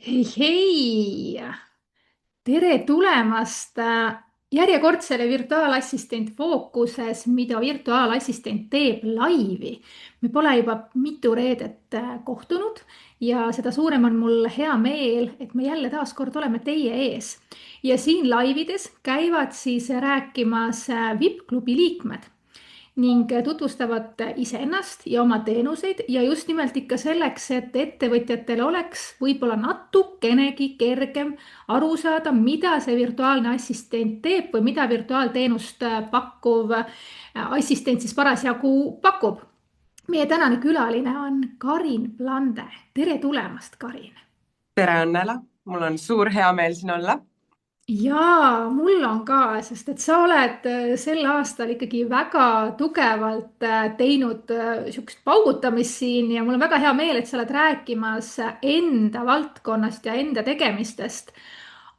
Hei, hei! Tere tulemast järjekordsele virtuaalassistent fookuses, mida virtuaalassistent teeb laivi. Me pole juba mitu reedet kohtunud ja seda suurem on mul hea meel, et me jälle taas kord oleme teie ees. Ja siin laivides käivad siis rääkimas VIP-klubi liikmed ning tutvustavad iseennast ja oma teenuseid ja just nimelt ikka selleks, et ettevõtjatel oleks võib-olla natukenegi kergem aru saada, mida see virtuaalne assistent teeb või mida virtuaalteenust pakkuv assistent siis parasjagu pakub. meie tänane külaline on Karin Plande. Tere tulemast, Karin! Tere, Annela! Mul on suur hea meel siin olla. Jaa, mul on ka, sest et sa oled sel aastal ikkagi väga tugevalt teinud sihukest paugutamist siin ja mul on väga hea meel, et sa oled rääkimas enda valdkonnast ja enda tegemistest.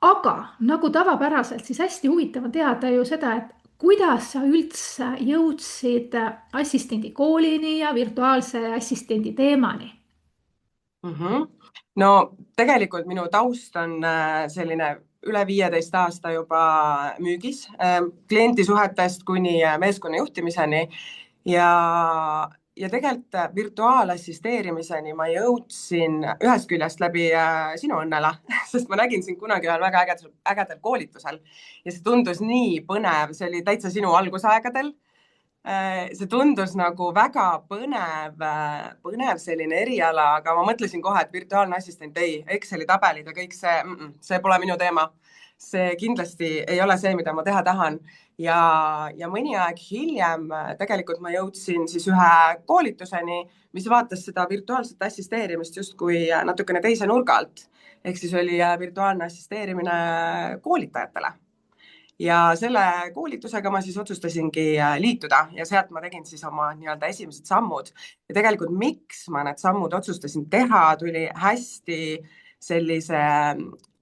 aga nagu tavapäraselt, siis hästi huvitav on teada ju seda, et kuidas sa üldse jõudsid assistendi koolini ja virtuaalse assistendi teemani. Mhm. No tegelikult minu taust on selline üle 15 aasta juba müügis, kliendisuhetest kuni meeskonna juhtimiseni ja, ja tegelikult virtuaalassisteerimiseni ma jõudsin ühest küljest läbi sinu, Annela, sest ma nägin sind kunagi ühel väga ägedal koolitusel ja see tundus nii põnev, see oli täitsa sinu algusaegadel. See tundus nagu väga põnev selline eriala, aga ma mõtlesin kohe, et virtuaalne assistent, ei, Exceli tabelid ja kõik see, see pole minu teema. See kindlasti ei ole see, mida ma teha tahan. Ja mõni aeg hiljem tegelikult ma jõudsin siis ühe koolituseni, mis vaatas seda virtuaalset assisteerimist justkui natukene teise nurga alt. Ehk siis oli virtuaalne assisteerimine koolitajatele ja selle koolitusega ma siis otsustasingi liituda ja sealt ma tegin siis oma nii-öelda esimesed sammud. Ja tegelikult miks ma need sammud otsustasin teha, tuli hästi sellise,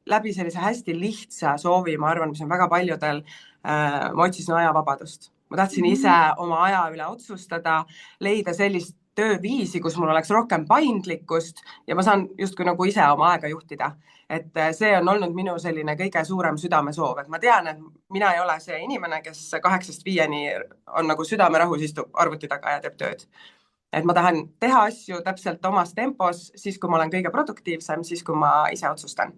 läbi sellise hästi lihtsa soovi, ma arvan, mis on väga paljudel. Ma otsisin ajavabadust. Ma tahtsin ise oma aja üle otsustada, leida sellist tööviisi, kus mul oleks rohkem paindlikkust ja ma saan justkui nagu ise oma aega juhtida. Et see on olnud minu selline kõige suurem südamesoov, et ma tean, et mina ei ole see inimene, kes 8-5 on nagu südamerahus, istub arvuti taga ja teeb tööd. Et ma tahan teha asju täpselt omas tempos, siis kui ma olen kõige produktiivsem, siis kui ma ise otsustan.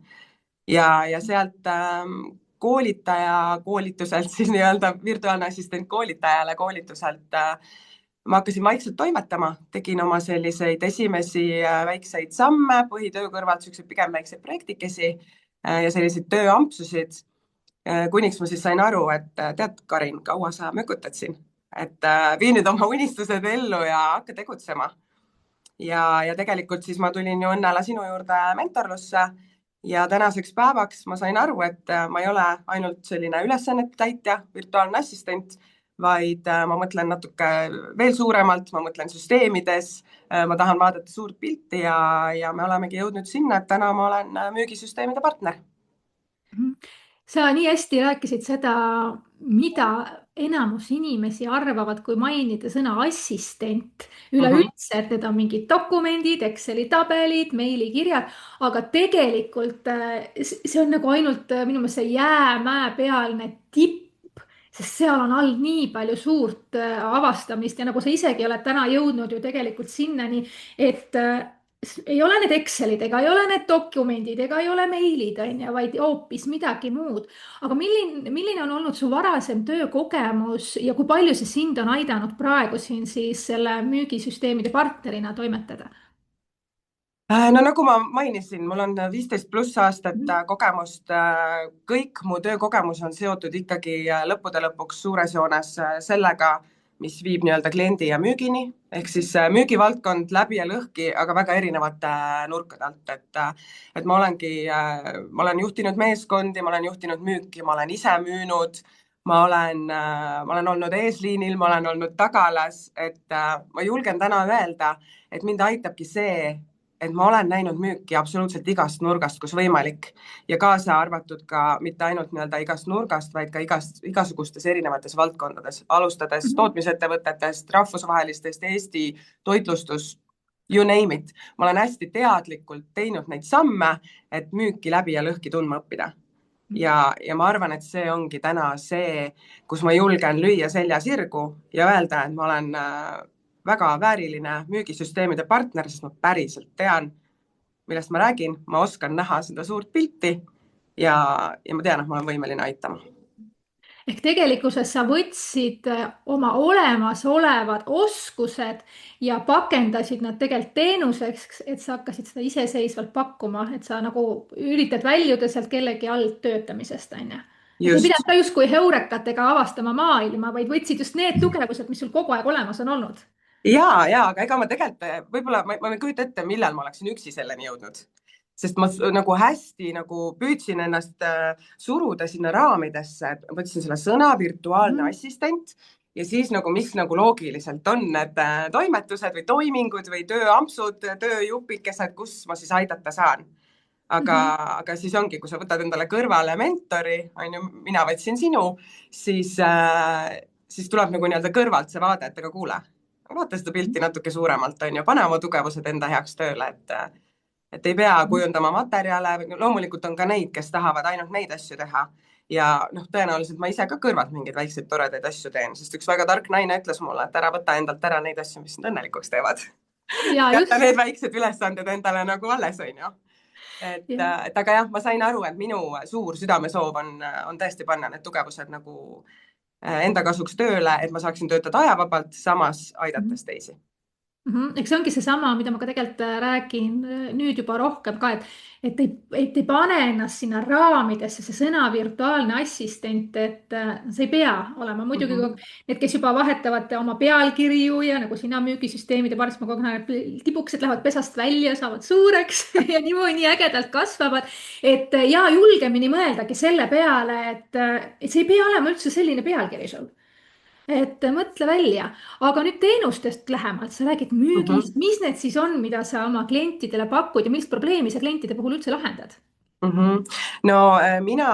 Ja sealt koolitaja koolituselt siis nii-öelda virtuaalne assistent koolitajale koolituselt ma hakkasin vaikselt toimetama, tegin oma selliseid esimesi väikseid samme, põhitöö kõrvalt selliseid pigem väikseid projektikesi ja selliseid tööampsusid, kuniks ma siis sain aru, et tead, Karin, kaua sa mökutad siin, et vii nüüd oma unistused ellu ja hakka tegutsema. Ja tegelikult siis ma tulin ju Õnnela sinu juurde mentorlusse ja tänaseks päevaks ma sain aru, et ma ei ole ainult selline ülesannete täitja, virtuaalne assistent, vaid ma mõtlen natuke veel suuremalt, ma mõtlen süsteemides, ma tahan vaadata suurt pilti ja me olemegi jõudnud sinna, et täna ma olen müügisüsteemide partner. sa nii hästi rääkisid seda, mida enamus inimesi arvavad, kui mainida sõna assistent. Mhm. üleüldse, et need on mingid dokumendid, Exceli tabelid, meilikirjad, aga tegelikult see on nagu ainult minu meelest see jäämäe pealne tipp, sest seal on all nii palju suurt avastamist ja nagu sa isegi oled täna jõudnud ju tegelikult sinnani, et ei ole need Excelid ega ei ole need dokumendid ega ei ole meilid, on ju, vaid hoopis midagi muud. aga milline on olnud su varasem töökogemus ja kui palju see sind on aidanud praegu siin siis selle müügisüsteemide partnerina toimetada? No nagu ma mainisin, mul on 15+ aastat Mhm. kogemust. Kõik mu töökogemus on seotud ikkagi lõppude lõpuks suures joones sellega, mis viib nii-öelda kliendi ja müügini, ehk siis müügivaldkond läbi ja lõhki, aga väga erinevate nurkade alt, et ma olen juhtinud meeskondi, ma olen juhtinud müüki, ma olen ise müünud, ma olen olnud eesliinil, ma olen olnud tagalas, et ma julgen täna öelda, et mind aitabki see, et ma olen näinud müüki absoluutselt igast nurgast, kus võimalik ja kaasa arvatud ka mitte ainult nii-öelda igast nurgast, vaid ka igasugustes erinevates valdkondades, alustades Mhm. tootmisettevõtetest, rahvusvahelistest, Eesti toitlustus, you name it. Ma olen hästi teadlikult teinud neid samme, et müüki läbi ja lõhki tundma õppida. Ja ma arvan, et see ongi täna see, kus ma julgen lüüa selja sirgu ja öelda, et ma olen väga vääriline müügisüsteemide partner, sest ma päriselt tean, millest ma räägin, ma oskan näha seda suurt pilti ja ma tean, et ma olen võimeline aitama. Ehk tegelikkuses sa võtsid oma olemasolevad oskused ja pakendasid nad tegelikult teenuseks, et sa hakkasid seda iseseisvalt pakkuma, et sa nagu üritad väljuda sealt kellegi all töötamisest, on ju. Et ei Just. pidanud ka justkui heurekatega avastama maailma, vaid võtsid just need tugevused, mis sul kogu aeg olemas on olnud. Aga ega ma tegelikult, võib-olla ma ei kujuta ette, millal ma oleksin üksi selleni jõudnud. Sest ma nagu hästi nagu püüdsin ennast suruda sinna raamidesse, et võtsin selle sõna virtuaalne assistent ja siis nagu, mis nagu loogiliselt on need toimetused või toimingud või tööampsud, tööjupikesed, kus ma siis aidata saan. Aga siis ongi, kui sa võtad endale kõrvale mentori, on ju, mina võtsin sinu, siis tuleb nagu nii-öelda kõrvalt see vaade, et aga kuule, vaata seda pilti natuke suuremalt, on ju, pane oma tugevused enda heaks tööle, et ei pea kujundama materjale, loomulikult on ka neid, kes tahavad ainult neid asju teha ja noh, tõenäoliselt ma ise ka kõrvalt mingeid väikseid toredaid asju teen, sest üks väga tark naine ütles mulle, et ära võta endalt ära neid asju, mis sind õnnelikuks teevad. Jäta need väiksed ülesanded endale nagu alles, on ju. Et aga jah, ma sain aru, et minu suur südamesoov on tõesti panna need tugevused nagu enda kasuks tööle, et ma saaksin töötada ajavabalt, samas aidates teisi. Eks see ongi seesama, mida ma ka tegelikult räägin nüüd juba rohkem ka, et ei pane ennast sinna raamidesse, see sõna virtuaalne assistent, et see ei pea olema. Muidugi need, kes juba vahetavad oma pealkirju ja nagu sina müügisüsteemide parts, ma kogu aeg tibukesed lähevad pesast välja, saavad suureks ja niimoodi nii ägedalt kasvavad. Et ja julgemini mõeldagi selle peale, et see ei pea olema üldse selline pealkiri sul. Et mõtle välja, aga nüüd teenustest lähemalt, sa räägid müügist, mis need siis on, mida sa oma klientidele pakud ja millist probleemi sa klientide puhul üldse lahendad? No mina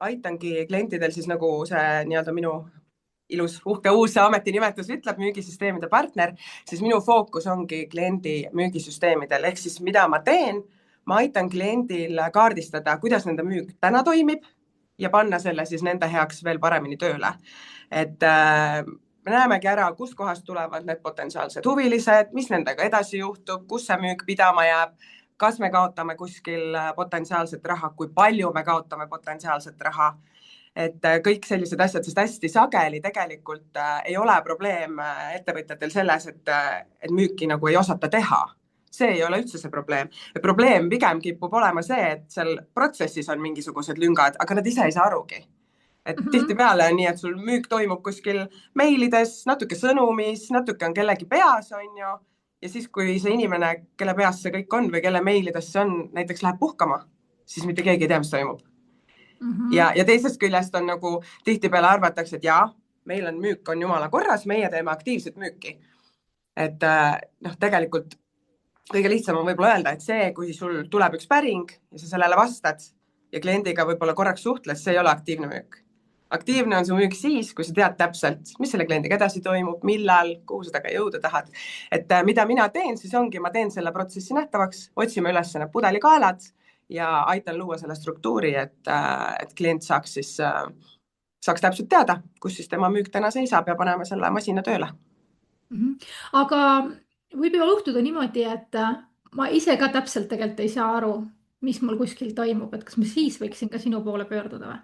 aitangi klientidel siis nagu see nii-öelda minu ilus uhke uus ametinimetus ütleb, müügisüsteemide partner, siis minu fookus ongi kliendi müügisüsteemidel, ehk siis mida ma teen, ma aitan kliendil kaardistada, kuidas nende müük täna toimib ja panna selle siis nende heaks veel paremini tööle. Et me näemegi ära, kust kohast tulevad need potentsiaalsed huvilised, mis nendega edasi juhtub, kus see müük pidama jääb, kas me kaotame kuskil potentsiaalset raha, kui palju me kaotame potentsiaalset raha. Et kõik sellised asjad, sest hästi sageli tegelikult ei ole probleem ettevõtjatel selles, et müüki nagu ei osata teha. See ei ole üldse see probleem. Probleem pigem kipub olema see, et seal protsessis on mingisugused lüngad, aga nad ise ei saa arugi. Et tihtipeale on nii, et sul müük toimub kuskil meilides, natuke sõnumis, natuke on kellegi peas, on ju. Ja siis, kui see inimene, kelle peas see kõik on või kelle meilides see on, näiteks läheb puhkama, siis mitte keegi ei tea, mis toimub. Ja teisest küljest on nagu tihtipeale arvatakse, et jaa, meil on müük on jumala korras, meie teeme aktiivset müüki. Et tegelikult kõige lihtsam on võib-olla öelda, et see, kui sul tuleb üks päring ja sa sellele vastad ja kliendiga võib-olla korraks suhtles, see ei ole aktiivne müük. Aktiivne on su müük siis, kui sa tead täpselt, mis selle kliendiga edasi toimub, millal, kuhu sa taga jõuda tahad. Et mida mina teen, siis ongi, ma teen selle protsessi nähtavaks, otsime üles need pudelikaelad ja aitan luua selle struktuuri, et klient saaks täpselt teada, kus siis tema müük täna seisab ja paneme selle masina tööle. Aga võib ju juhtuda niimoodi, et ma ise ka täpselt tegelikult ei saa aru, mis mul kuskil toimub, et kas ma siis võiksin ka sinu poole pöörduda või?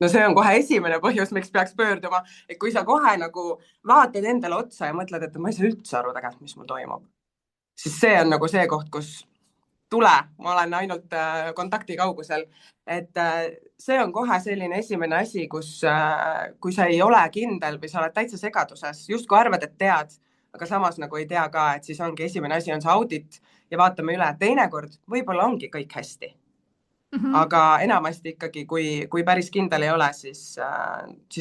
No see on kohe esimene põhjus, miks peaks pöörduma, et kui sa kohe nagu vaatad endale otsa ja mõtled, et ma ei saa üldse aru tegelikult, mis mul toimub, siis see on nagu see koht, kus tule, ma olen ainult kontakti kaugusel, et see on kohe selline esimene asi, kus kui sa ei ole kindel või sa oled täitsa segaduses, justkui arvad, et tead, aga samas nagu ei tea ka, et siis ongi esimene asi on see audit ja vaatame üle, teinekord võib-olla ongi kõik hästi. Aga enamasti ikkagi, kui päris kindel ei ole, siis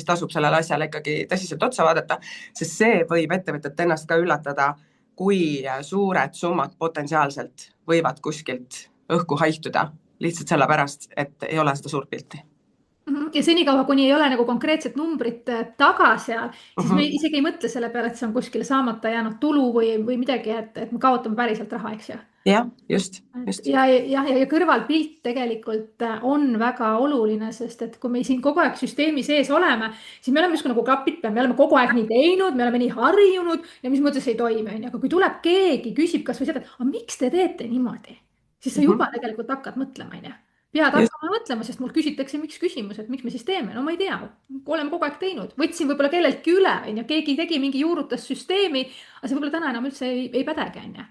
tasub sellele asjale ikkagi tõsiselt otsa vaadata, sest see võib ettevõtet ennast ka üllatada, kui suured summad potentsiaalselt võivad kuskilt õhku haihtuda lihtsalt sellepärast, et ei ole seda suurt pilti. Ja senikaua, kuni ei ole nagu konkreetset numbrit taga seal, siis me Mhm. isegi ei mõtle selle peale, et see on kuskile saamata jäänud tulu või midagi, et me kaotame päriselt raha, eks ju. Jah, just, Et just. ja kõrvalpilt tegelikult on väga oluline, sest et kui me siin kogu aeg süsteemi sees oleme, siis me oleme justkui nagu klapid peal, me oleme kogu aeg nii teinud, me oleme nii harjunud ja mis mõttes ei toimi, onju. Aga kui tuleb keegi, küsib kasvõi seda, et aga miks te teete niimoodi, siis sa juba Mhm. tegelikult hakkad mõtlema, onju. Pead Just. hakkama mõtlema, sest mul küsitakse, miks küsimus, et miks me siis teeme, no ma ei tea, oleme kogu aeg teinud, võtsin võib-olla kelleltki üle, onju, keegi tegi mingi juurutas süsteemi, aga see võib-olla täna enam üldse ei pädegi, onju.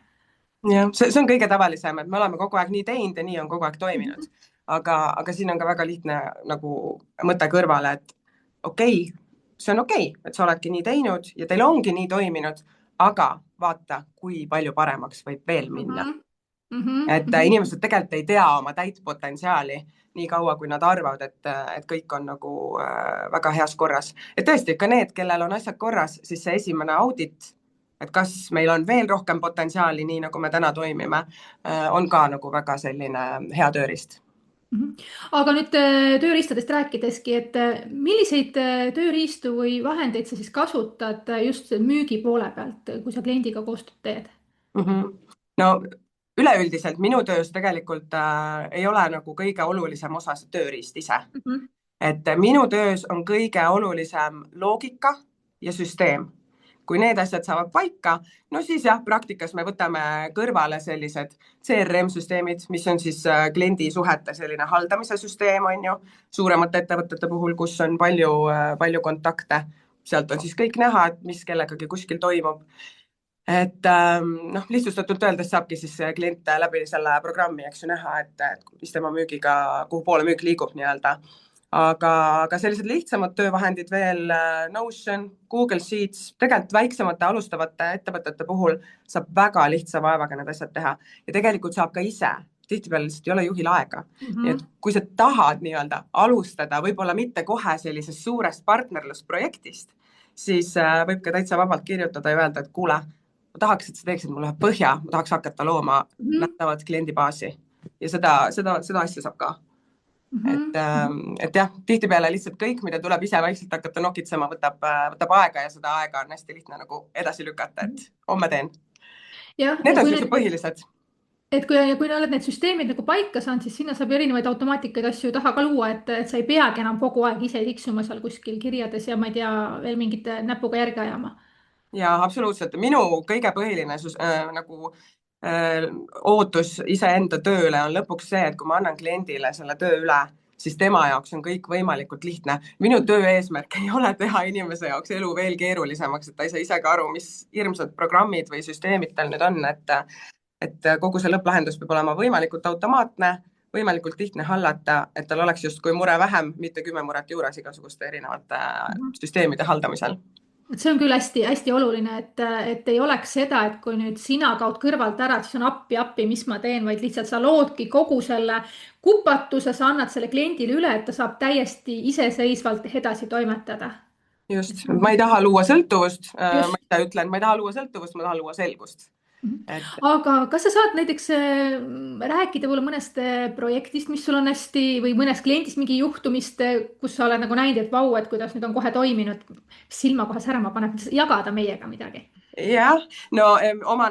Jah, see on kõige tavalisem, et me oleme kogu aeg nii teinud ja nii on kogu aeg toiminud. Mhm. Aga siin on ka väga lihtne nagu mõte kõrvale, et okei, see on okei, et sa oledki nii teinud ja teil ongi nii toiminud, aga vaata, kui palju paremaks võib veel minna. Mhm. Mhm. Et Mhm. inimesed tegelikult ei tea oma täit potentsiaali nii kaua, kui nad arvavad, et kõik on nagu väga heas korras. Et tõesti, ka need, kellel on asjad korras, siis see esimene audit, et kas meil on veel rohkem potentsiaali, nii nagu me täna toimime, on ka nagu väga selline hea tööriist. Mhm. Aga nüüd tööriistadest rääkideski, et milliseid tööriistu või vahendeid sa siis kasutad just müügi poole pealt, kui sa kliendiga koostööd teed? Mhm. No üleüldiselt minu töös tegelikult ei ole nagu kõige olulisem osa see tööriist ise. Mhm. Et minu töös on kõige olulisem loogika ja süsteem. Kui need asjad saavad paika, no siis jah, praktikas me võtame kõrvale sellised CRM-süsteemid, mis on siis kliendisuhete selline haldamise süsteem, on ju, suuremate ettevõtete puhul, kus on palju kontakte. Sealt on siis kõik näha, et mis kellegagi kuskil toimub. Et noh, lihtsustatult öeldes saabki siis klient läbi selle programmi, eks ju, näha, et mis tema müügiga, kuhu poole müük liigub nii-öelda. Aga sellised lihtsamad töövahendid veel, Notion, Google Sheets, tegelikult väiksemate alustavate ettevõtete puhul saab väga lihtsa vaevaga need asjad teha ja tegelikult saab ka ise, tihtipeale lihtsalt ei ole juhil aega. Nii et Mhm. kui sa tahad nii-öelda alustada, võib-olla mitte kohe sellisest suurest partnerlusprojektist, siis võib ka täitsa vabalt kirjutada ja öelda, et kuule, ma tahaks, et sa teeksid mulle põhja, ma tahaks hakata looma Mhm. nähtavat kliendibaasi ja seda asja saab ka. Mhm. Et jah, tihtipeale lihtsalt kõik, mida tuleb ise vaikselt hakata nokitsema, võtab aega ja seda aega on hästi lihtne nagu edasi lükata, et homme teen. Jah, Need ja on kui sellised need, põhilised. et kui oled need süsteemid nagu paika saanud, siis sinna saab erinevaid automaatikaid asju taha ka luua, et sa ei peagi enam kogu aeg ise tiksuma seal kuskil kirjades ja ma ei tea, veel mingite näpuga järge ajama. Ja absoluutselt, minu kõige põhiline nagu ootus iseenda tööle on lõpuks see, et kui ma annan kliendile selle töö üle, siis tema jaoks on kõik võimalikult lihtne. Minu töö eesmärk ei ole teha inimese jaoks elu veel keerulisemaks, et ta ei saa ise ka aru, mis hirmsad programmid või süsteemid tal nüüd on, et kogu see lõpplahendus peab olema võimalikult automaatne, võimalikult lihtne hallata, et tal oleks justkui mure vähem, mitte 10 muret juures igasuguste erinevate süsteemide haldamisel. et see on küll hästi-hästi oluline, et ei oleks seda, et kui nüüd sina kaod kõrvalt ära, siis on appi, mis ma teen, vaid lihtsalt sa loodki kogu selle kupatuse, sa annad selle kliendile üle, et ta saab täiesti iseseisvalt edasi toimetada. Just, ma ei taha luua sõltuvust, ma Just. ise ütlen, ma ei taha luua sõltuvust, ma tahan luua selgust. Mhm. Et Aga kas sa saad näiteks rääkida mulle mõnest projektist, mis sul on hästi või mõnest kliendist mingi juhtumist, kus sa oled nagu näinud, et vau, et kuidas nüüd on kohe toiminud, silma kohe särama paneb, jagada meiega midagi? jah, no oma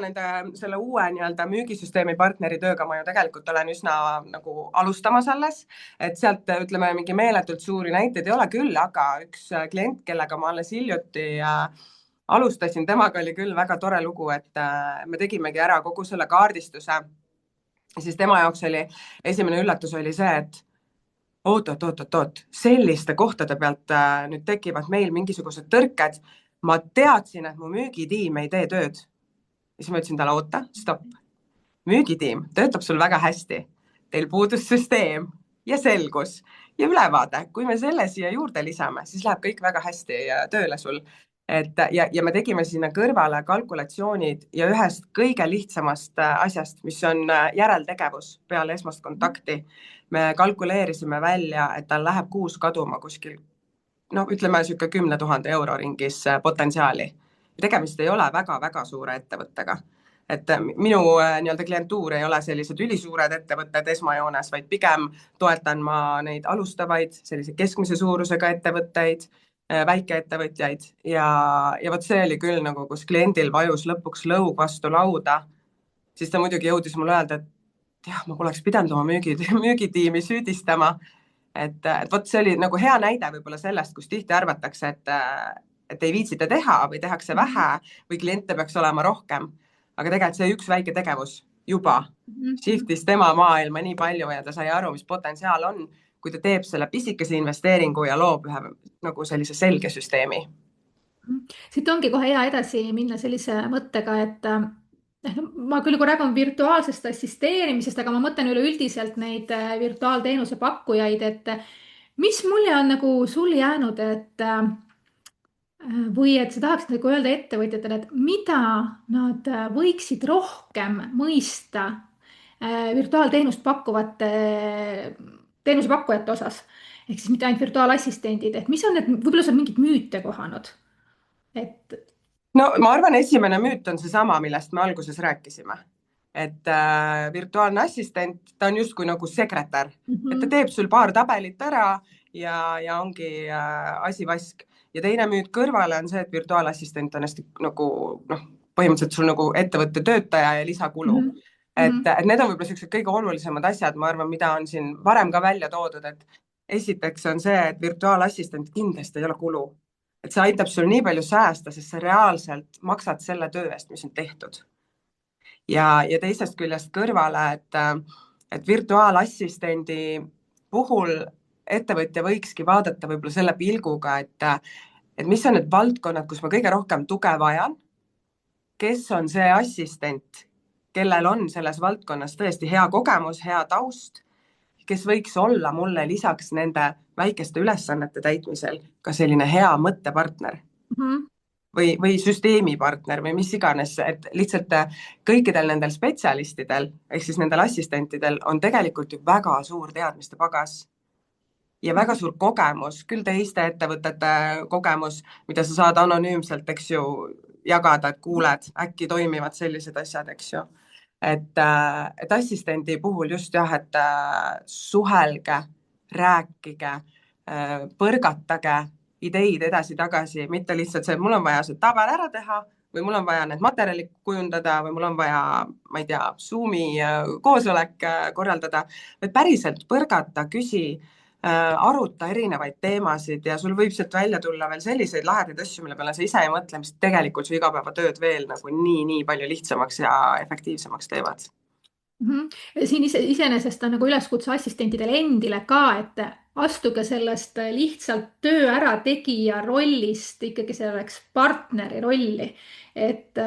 selle uue nii-öelda müügisüsteemi partneri tööga ma ju tegelikult olen üsna nagu alustamas alles, et sealt ütleme, mingi meeletult suuri näiteid ei ole küll, aga üks klient, kellega ma alles hiljuti alustasin, temaga oli küll väga tore lugu, et me tegimegi ära kogu selle kaardistuse, siis tema jaoks oli esimene üllatus oli see, et oot, selliste kohtade pealt nüüd tekivad meil mingisugused tõrked. Ma teadsin, et mu müügitiim ei tee tööd. Ja siis ma ütlesin talle, oota, stopp. Müügitiim töötab sul väga hästi. Teil puudus süsteem ja selgus ja ülevaade. Kui me selle siia juurde lisame, siis läheb kõik väga hästi tööle sul. Ja me tegime sinna kõrvale kalkulatsioonid ja ühest kõige lihtsamast asjast, mis on järeltegevus peale esmast kontakti. Me kalkuleerisime välja, et tal läheb kuus kaduma kuskil, no ütleme siuke 10 000 euro ringis potentsiaali. Tegemist ei ole väga-väga suure ettevõttega. et minu nii-öelda klientuur ei ole sellised ülisuured ettevõtted esmajoones, vaid pigem toetan ma neid alustavaid, sellise keskmise suurusega ettevõtteid, väikeettevõtjaid ja vot see oli küll nagu, kus kliendil vajus lõpuks lõug vastu lauda, siis ta muidugi jõudis mulle öelda, et jah, ma poleks pidanud oma müügitiimi süüdistama, et vot see oli nagu hea näide võib-olla sellest, kus tihti arvatakse, et ei viitsita teha või tehakse vähe või kliente peaks olema rohkem, aga tegelikult see üks väike tegevus juba shiftis tema maailma nii palju ja ta sai aru, mis potentsiaal on, kui ta teeb selle pisikese investeeringu ja loob ühe nagu sellise selge süsteemi. siit ongi kohe hea edasi minna sellise mõttega, et ma küll räägin virtuaalsest assisteerimisest, aga ma mõtlen üleüldiselt neid virtuaalteenuse pakkujaid, et mis mulje on nagu sul jäänud, et või et sa tahaksid nagu öelda ettevõtjatele, et mida nad võiksid rohkem mõista virtuaalteenust pakkuvate teenusepakkujate osas. Ehk siis mitte ainult virtuaalassistendid, et mis on need, võib-olla sa oled mingeid müüte kohanud, et. No ma arvan, esimene müüt on seesama, millest me alguses rääkisime. Et virtuaalne assistent, ta on justkui nagu sekretär, et ta teeb sul paar tabelit ära ja ongi asi vask. Ja teine müüt kõrvale on see, et virtuaalassistent on hästi nagu põhimõtteliselt sul nagu ettevõtte töötaja ja lisakulu. Et need on võib-olla sellised kõige olulisemad asjad, ma arvan, mida on siin varem ka välja toodud, et esiteks on see, et virtuaalassistent kindlasti ei ole kulu. Et see aitab sul nii palju säästa, sest sa reaalselt maksad selle töö eest, mis on tehtud. Ja teisest küljest kõrvale, et virtuaalassistendi puhul ettevõtja võikski vaadata võib-olla selle pilguga, et mis on need valdkonnad, kus ma kõige rohkem tuge vajan, kes on see assistent, kellel on selles valdkonnas tõesti hea kogemus, hea taust, kes võiks olla mulle lisaks nende väikeste ülesannete täitmisel ka selline hea mõttepartner või süsteemipartner või mis iganes, et lihtsalt kõikidel nendel spetsialistidel ehk siis nendel assistentidel on tegelikult ju väga suur teadmiste pagas ja väga suur kogemus, küll teiste ettevõtete kogemus, mida sa saad anonüümselt, eks ju, jagada, et kuuled, äkki toimivad sellised asjad, eks ju. Et assistendi puhul just jah, et suhelge, rääkige, põrgatage ideid edasi-tagasi, mitte lihtsalt see, et mul on vaja see tabel ära teha või mul on vaja need materjalid kujundada või mul on vaja, ma ei tea, Zoomi koosolek korraldada, vaid päriselt põrgata, küsi, aruta erinevaid teemasid ja sul võib sealt välja tulla veel selliseid lahedaid asju, mille peale sa ise ei mõtle, mis tegelikult su igapäevatööd veel nagu nii palju lihtsamaks ja efektiivsemaks teevad. Siin iseenesest on nagu üleskutse assistentidele endile ka, et astuge sellest lihtsalt töö ärategija rollist ikkagi selleks partneri rolli. Et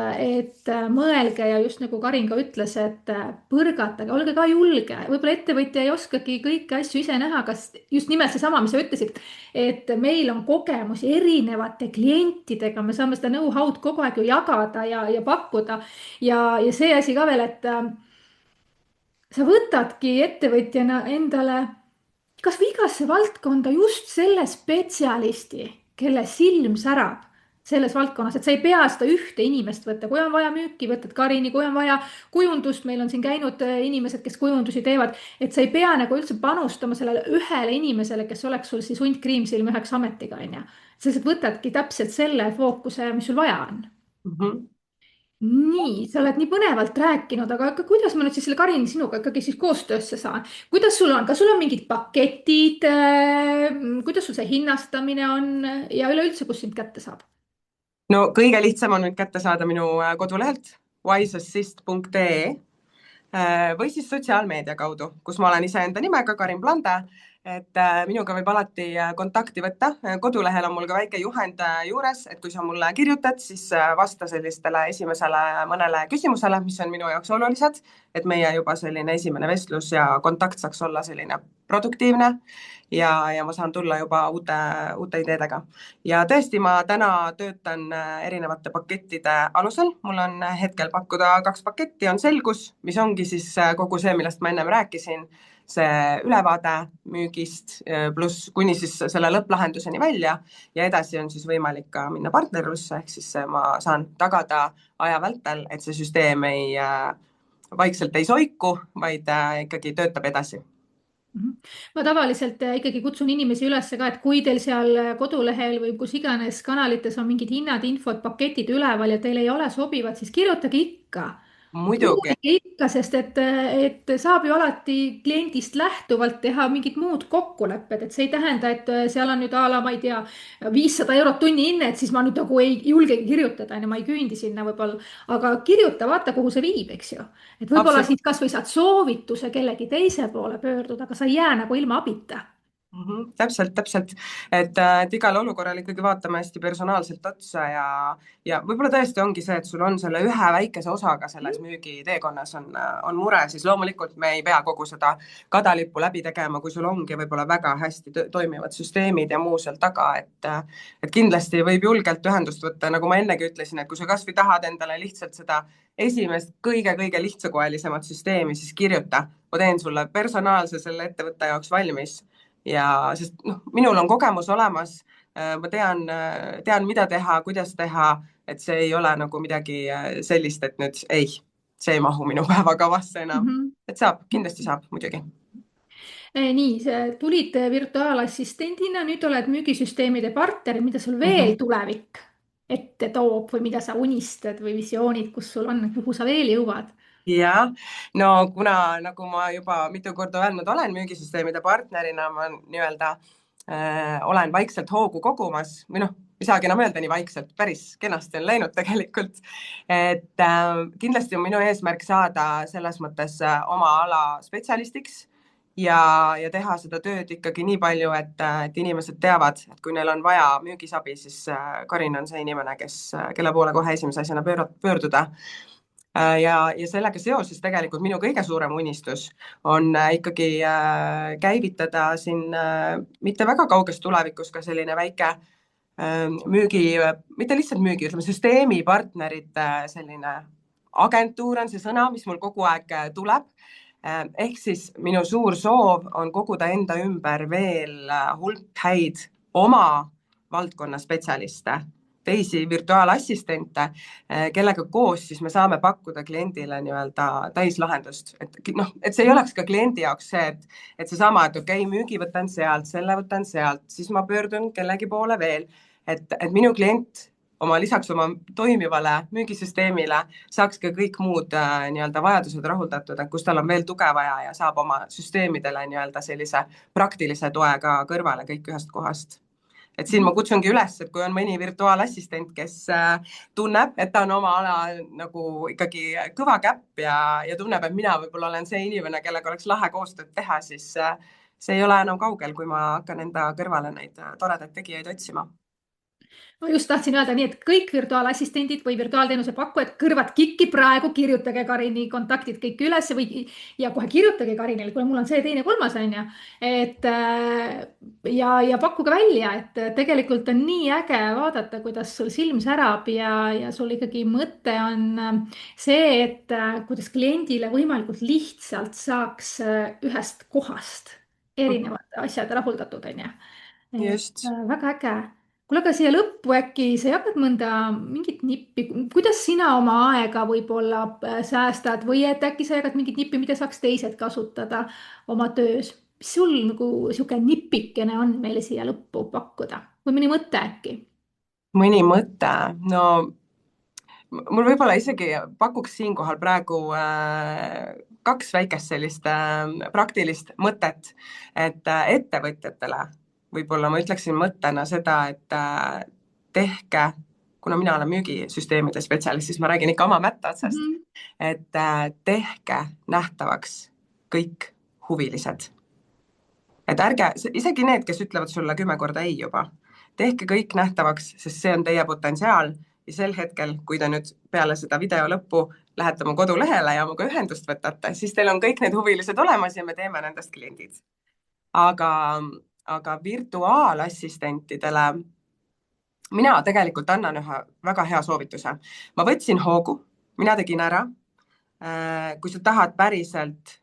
mõelge ja just nagu Karin ka ütles, et põrgatage, olge ka julge. Võib-olla ettevõtja ei oskagi kõiki asju ise näha, kas just nimelt seesama, mis sa ütlesid, et meil on kogemusi erinevate klientidega, me saame seda know-how'd kogu aeg ju jagada ja pakkuda. Ja see asi ka veel, et sa võtadki ettevõtjana endale kas või igasse valdkonda just selle spetsialisti, kelle silm särab selles valdkonnas, et sa ei pea seda ühte inimest võtta, kui on vaja müüki, võtad Karini, kui on vaja kujundust, meil on siin käinud inimesed, kes kujundusi teevad, et sa ei pea nagu üldse panustama sellele ühele inimesele, kes oleks sul siis hunt kriimsilm üheks ametiga, on ju. Sa lihtsalt võtadki täpselt selle fookuse, mis sul vaja on. Nii, sa oled nii põnevalt rääkinud, aga kuidas ma nüüd siis selle Karin sinuga ikkagi siis koostöösse saan? Kuidas sul on, kas sul on mingid paketid, kuidas sul see hinnastamine on ja üleüldse, kus sind kätte saab? No kõige lihtsam on nüüd kätte saada minu kodulehelt wiseassist.ee või siis sotsiaalmeedia kaudu, kus ma olen iseenda nimega Karin Blande, et minuga võib alati kontakti võtta. Kodulehel on mul ka väike juhend juures, et kui sa mulle kirjutad, siis vasta sellistele esimesele mõnele küsimusele, mis on minu jaoks olulised, et meie juba selline esimene vestlus ja kontakt saaks olla selline produktiivne ja ma saan tulla juba uute ideedega. Ja tõesti, ma täna töötan erinevate pakettide alusel. Mul on hetkel pakkuda 2 paketti, on selgus, mis ongi siis kogu see, millest ma ennem rääkisin, see ülevaade müügist, pluss kuni siis selle lõpplahenduseni välja ja edasi on siis võimalik ka minna partnerlusse, ehk siis ma saan tagada aja vältel, et see süsteem vaikselt ei soiku, vaid ikkagi töötab edasi. Ma tavaliselt ikkagi kutsun inimesi üles ka, et kui teil seal kodulehel või kus iganes kanalites on mingid hinnad, infod, paketid üleval ja teil ei ole sobivad, siis kirjutage ikka. Muidugi. Uurige ikka, sest et saab ju alati kliendist lähtuvalt teha mingid muud kokkulepped, et see ei tähenda, et seal on nüüd a la, ma ei tea, 500 eurot tunnihinne, et siis ma nüüd nagu ei julgegi kirjutada, onju, ma ei küündi sinna võib-olla, aga kirjuta, vaata, kuhu see viib, eks ju. Et võib-olla Absoluutselt. siis kasvõi saad soovituse kellegi teise poole pöörduda, aga sa ei jää nagu ilma abita. Täpselt, täpselt, et igale olukorrale ikkagi vaatame hästi personaalselt otsa ja võib-olla tõesti ongi see, et sul on selle ühe väikese osaga selles müügiteekonnas on mure, siis loomulikult me ei pea kogu seda kadalippu läbi tegema, kui sul ongi võib-olla väga hästi toimivad süsteemid ja muu seal taga, et kindlasti võib julgelt ühendust võtta, nagu ma ennegi ütlesin, et kui sa kasvõi tahad endale lihtsalt seda esimest kõige-kõige lihtsakoelisemat süsteemi, siis kirjuta, ma teen sulle personaalse selle ettevõtte jaoks valmis ja sest noh, minul on kogemus olemas, ma tean, mida teha, kuidas teha, et see ei ole nagu midagi sellist, et nüüd ei, see ei mahu minu päevakavasse enam. Mhm. Et saab, kindlasti saab, muidugi. Nii, tulid virtuaalassistendina, nüüd oled müügisüsteemide partner, mida sul veel Mhm. tulevik ette toob või mida sa unistad või visioonid, kus sul on, kuhu sa veel jõuad? Jah, no kuna, nagu ma juba mitu korda öelnud olen, müügisüsteemide partnerina ma nii-öelda olen vaikselt hoogu kogumas või noh, ei saagi enam öelda nii vaikselt, päris kenasti on läinud tegelikult. Et kindlasti on minu eesmärk saada selles mõttes oma ala spetsialistiks ja teha seda tööd ikkagi nii palju, et inimesed teavad, et kui neil on vaja müügisabi, siis Karin on see inimene, kelle poole kohe esimese asjana pöörduda. Ja sellega seoses tegelikult minu kõige suurem unistus on ikkagi käivitada siin mitte väga kauges tulevikus ka selline väike müügi, mitte lihtsalt müügi, ütleme süsteemipartnerite selline agentuur on see sõna, mis mul kogu aeg tuleb. Ehk siis minu suur soov on koguda enda ümber veel hulk häid oma valdkonna spetsialiste, teisi virtuaalassistente, kellega koos siis me saame pakkuda kliendile nii-öelda täislahendust, et noh, et see ei oleks ka kliendi jaoks see, et seesama, et okei, müügi võtan sealt, selle võtan sealt, siis ma pöördun kellegi poole veel, et minu klient lisaks oma toimivale müügisüsteemile saaks ka kõik muud nii-öelda vajadused rahuldatud, et kus tal on veel tuge vaja ja saab oma süsteemidele nii-öelda sellise praktilise toe ka kõrvale kõik ühest kohast. Et siin ma kutsungi üles, et kui on mõni virtuaalassistent, kes tunneb, et ta on oma ala nagu ikkagi kõva käpp ja tunneb, et mina võib-olla olen see inimene, kellega oleks lahe koostööd teha, siis see ei ole enam kaugel, kui ma hakkan enda kõrvale neid toredaid tegijaid otsima. Ma just tahtsin öelda nii, et kõik virtuaalassistendid või virtuaalteenuse pakkujad kõrvad kikki praegu, kirjutage Karini kontaktid kõik üles või ja kohe kirjutage Karinile, kuule, mul on see, teine, kolmas on ju. Et ja pakkuge välja, et tegelikult on nii äge vaadata, kuidas sul silm särab ja sul ikkagi mõte on see, et kuidas kliendile võimalikult lihtsalt saaks ühest kohast erinevad asjad rahuldatud, on ju. Just. Väga äge. Kuule, aga siia lõppu äkki sa jagad mõnda mingit nippi, kuidas sina oma aega võib-olla säästad või et äkki sa jagad mingit nippi, mida saaks teised kasutada oma töös? Mis sul nagu sihuke nipikene on meile siia lõppu pakkuda või mõni mõte äkki? Mõni mõte, no mul võib-olla isegi pakuks siinkohal praegu kaks väikest sellist praktilist mõtet, et ettevõtjatele võib-olla ma ütleksin mõttena seda, et tehke, kuna mina olen müügisüsteemide spetsialist, siis ma räägin ikka oma mätta otsast, et tehke nähtavaks kõik huvilised. Et ärge, isegi need, kes ütlevad sulle 10 korda ei juba, tehke kõik nähtavaks, sest see on teie potentsiaal ja sel hetkel, kui te nüüd peale seda video lõppu lähete oma kodulehele ja minuga ühendust võtate, siis teil on kõik need huvilised olemas ja me teeme nendest kliendid. Aga virtuaalassistentidele mina tegelikult annan ühe väga hea soovituse. Ma võtsin hoogu, mina tegin ära. Kui sa tahad päriselt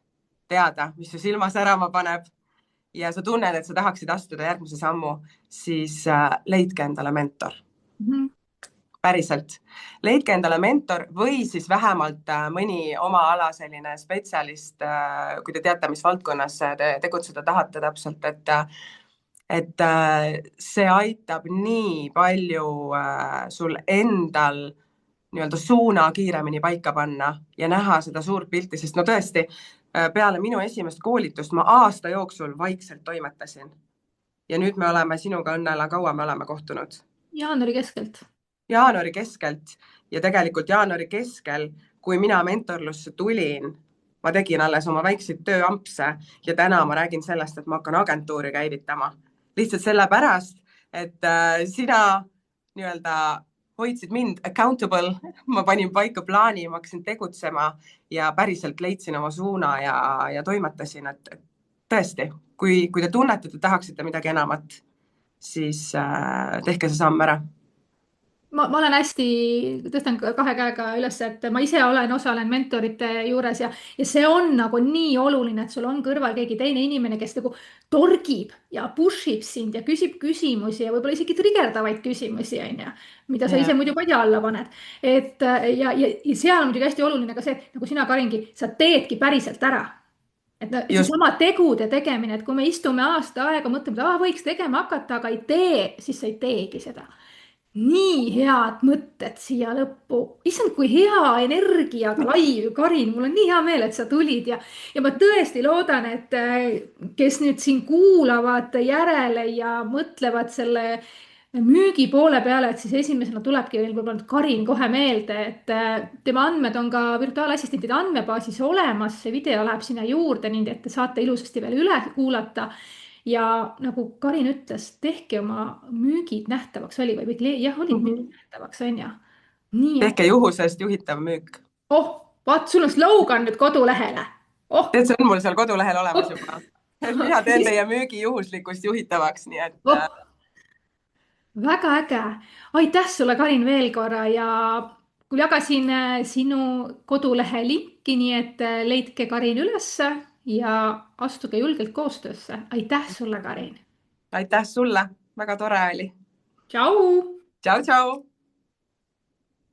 teada, mis su silma särama paneb ja sa tunned, et sa tahaksid astuda järgmise sammu, siis leidke endale mentor. Mhm. Päriselt. Leidke endale mentor või siis vähemalt mõni oma ala selline spetsialist, kui te teate, mis valdkonnas te tegutseda tahate täpselt, et see aitab nii palju sul endal nii-öelda suuna kiiremini paika panna ja näha seda suurt pilti, sest no tõesti, peale minu esimest koolitust ma aasta jooksul vaikselt toimetasin. Ja nüüd me oleme sinuga, Õnnela, kaua me oleme kohtunud? Jaanuari keskelt. Jaanuari keskelt ja tegelikult jaanuari keskel, kui mina mentorlusse tulin, ma tegin alles oma väikseid tööampse ja täna ma räägin sellest, et ma hakkan agentuuri käivitama. Lihtsalt sellepärast, et sina nii-öelda hoidsid mind accountable, ma panin paika plaani, ma hakkasin tegutsema ja päriselt leidsin oma suuna ja toimetasin, et tõesti, kui te tunnete, et te tahaksite midagi enamat, siis tehke see samm ära. Ma olen hästi, tõstan kahe käega üles, et ma ise osalen mentorite juures ja see on nagu nii oluline, et sul on kõrval keegi teine inimene, kes nagu torgib ja push ib sind ja küsib küsimusi ja võib-olla isegi trigerdavaid küsimusi, onju, mida sa ise muidu padja alla paned. et ja seal on muidugi hästi oluline ka see, nagu sina, Karingi, sa teedki päriselt ära. Et no, Just. seesama tegude tegemine, et kui me istume aasta aega, mõtleme, et võiks tegema hakata, aga ei tee, siis sa ei teegi seda. Nii head mõtted siia lõppu. Issand, kui hea energiaga laiv, Karin, mul on nii hea meel, et sa tulid ja ma tõesti loodan, et kes nüüd siin kuulavad järele ja mõtlevad selle müügi poole peale, et siis esimesena tulebki veel võib-olla Karin kohe meelde, et tema andmed on ka virtuaalassistentide andmebaasis olemas, see video läheb sinna juurde, nii et te saate ilusasti veel üle kuulata. Ja nagu Karin ütles, tehke oma müügid nähtavaks, oli või jah, olid müügid nähtavaks, on ju. nii et, Tehke juhusest juhitav müük. oh, vaat sul on slogan nüüd kodulehele. Oh, tead, see on mul seal kodulehel olemas oh, juba. Mina teen teie müügi juhuslikkust juhitavaks, nii et oh, väga äge. Aitäh sulle, Karin, veel korra ja jagasin sinu kodulehe linki, nii et leidke Karin ülesse ja astuge julgelt koostöösse. Aitäh sulle, Karin. aitäh sulle, väga tore oli. Tšau. Tšau, tšau.